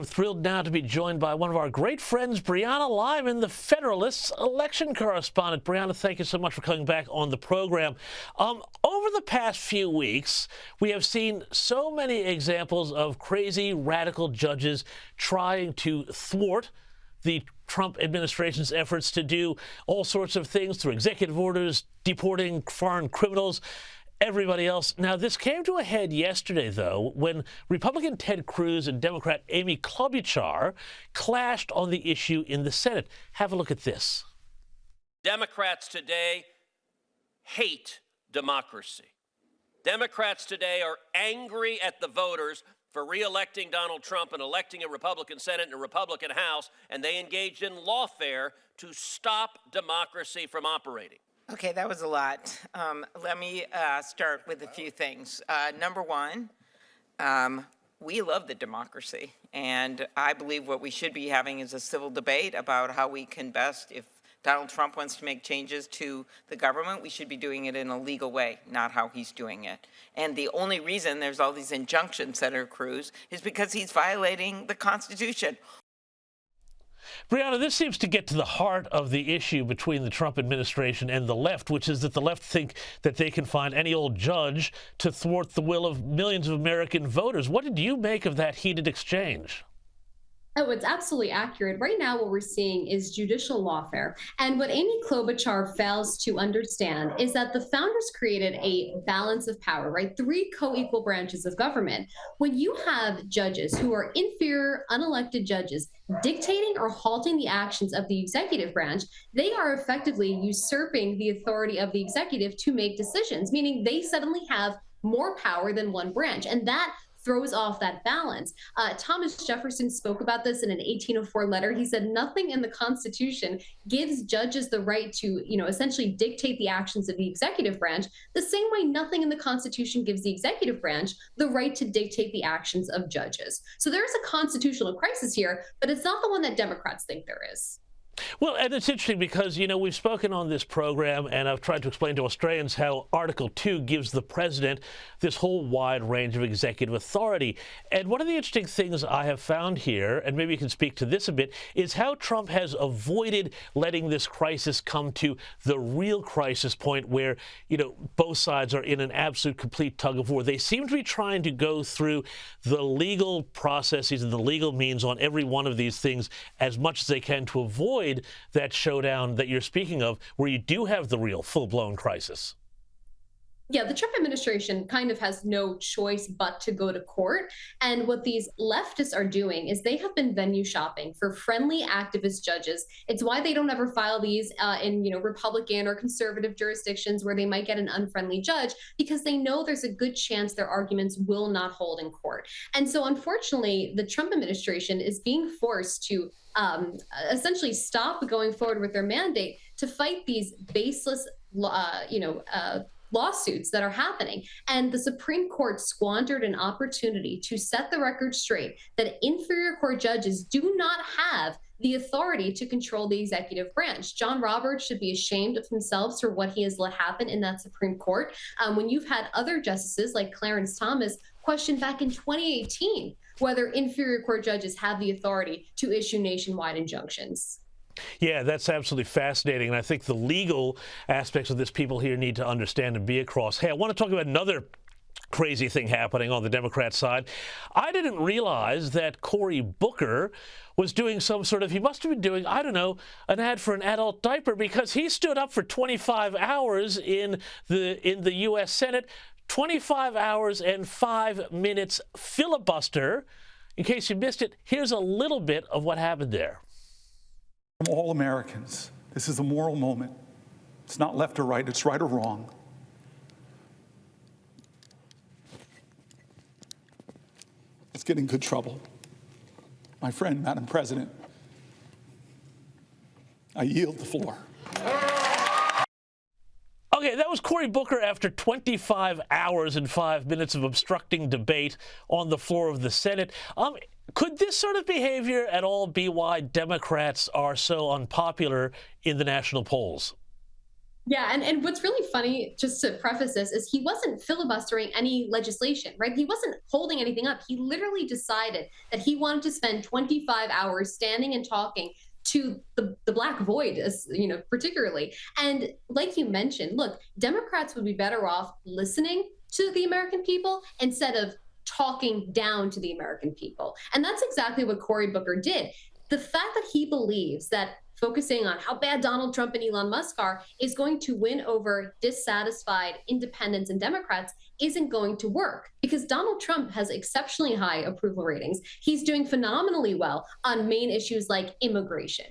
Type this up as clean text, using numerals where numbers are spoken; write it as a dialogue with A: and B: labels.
A: We're thrilled now to be joined by one of our great friends, Brianna Lyman, the Federalist's election correspondent. Brianna, thank you so much for coming back on the program. Over the past few weeks, we have seen so many examples of crazy, radical judges trying to thwart the Trump administration's efforts to do all sorts of things through executive orders, deporting foreign criminals, everybody else. Now, this came to a head yesterday, though, when Republican Ted Cruz and Democrat Amy Klobuchar clashed on the issue in the Senate. Have a look at this.
B: Democrats today hate democracy. Democrats today are angry at the voters for re-electing Donald Trump and electing a Republican Senate and a Republican House, and they engaged in lawfare to stop democracy from operating.
C: Okay, that was a lot. Let me start with a few things. Number one, we love the democracy, and I believe what we should be having is a civil debate about how we can best, if Donald Trump wants to make changes to the government, we should be doing it in a legal way, not how he's doing it. And the only reason there's all these injunctions, Senator Cruz, is because he's violating the Constitution.
A: Brianna, this seems to get to the heart of the issue between the Trump administration and the left, which is that the left think that they can find any old judge to thwart the will of millions of American voters. What did you make of that heated exchange?
D: Oh, it's absolutely accurate. Right now, what we're seeing is judicial lawfare. And what Amy Klobuchar fails to understand is that the founders created a balance of power, right? Three co-equal branches of government. When you have judges who are inferior, unelected judges dictating or halting the actions of the executive branch, they are effectively usurping the authority of the executive to make decisions, meaning they suddenly have more power than one branch. And that throws off that balance. Thomas Jefferson spoke about this in an 1804 letter. He said nothing in the Constitution gives judges the right to, essentially dictate the actions of the executive branch, the same way nothing in the Constitution gives the executive branch the right to dictate the actions of judges. So there's a constitutional crisis here, but it's not the one that Democrats think there is.
A: Well, and it's interesting because, we've spoken on this program, and I've tried to explain to Australians how Article 2 gives the president this whole wide range of executive authority. And one of the interesting things I have found here, and maybe you can speak to this a bit, is how Trump has avoided letting this crisis come to the real crisis point where, both sides are in an absolute complete tug of war. They seem to be trying to go through the legal processes and the legal means on every one of these things as much as they can to avoid that showdown that you're speaking of, where you do have the real full-blown crisis.
D: Yeah, the Trump administration kind of has no choice but to go to court. And what these leftists are doing is they have been venue shopping for friendly activist judges. It's why they don't ever file these in, Republican or conservative jurisdictions where they might get an unfriendly judge, because they know there's a good chance their arguments will not hold in court. And so, unfortunately, the Trump administration is being forced to essentially stop going forward with their mandate to fight these baseless, lawsuits that are happening. And the Supreme Court squandered an opportunity to set the record straight that inferior court judges do not have the authority to control the executive branch. John Roberts should be ashamed of himself for what he has let happen in that Supreme Court. When you've had other justices like Clarence Thomas question back in 2018 whether inferior court judges have the authority to issue nationwide injunctions.
A: Yeah, that's absolutely fascinating. And I think the legal aspects of this people here need to understand and be across. Hey, I want to talk about another crazy thing happening on the Democrat side. I didn't realize that Cory Booker was doing some sort of, he must have been doing, I don't know, an ad for an adult diaper, because he stood up for 25 hours in the U.S. Senate, 25 hours and 5 minutes filibuster. In case you missed it, here's a little bit of what happened there.
E: From all Americans, this is a moral moment. It's not left or right, it's right or wrong. Let's get in good trouble. My friend, Madam President, I yield the floor.
A: Okay, that was Cory Booker after 25 hours and 5 minutes of obstructing debate on the floor of the Senate. Could this sort of behavior at all be why Democrats are so unpopular in the national polls?
D: Yeah, and what's really funny, just to preface this, is he wasn't filibustering any legislation, right? He wasn't holding anything up. He literally decided that he wanted to spend 25 hours standing and talking to the black void, as you know, particularly. And like you mentioned, look, Democrats would be better off listening to the American people instead of talking down to the American people. And that's exactly what Cory Booker did. The fact that he believes that focusing on how bad Donald Trump and Elon Musk are is going to win over dissatisfied independents and Democrats isn't going to work, because Donald Trump has exceptionally high approval ratings. He's doing phenomenally well on main issues like immigration.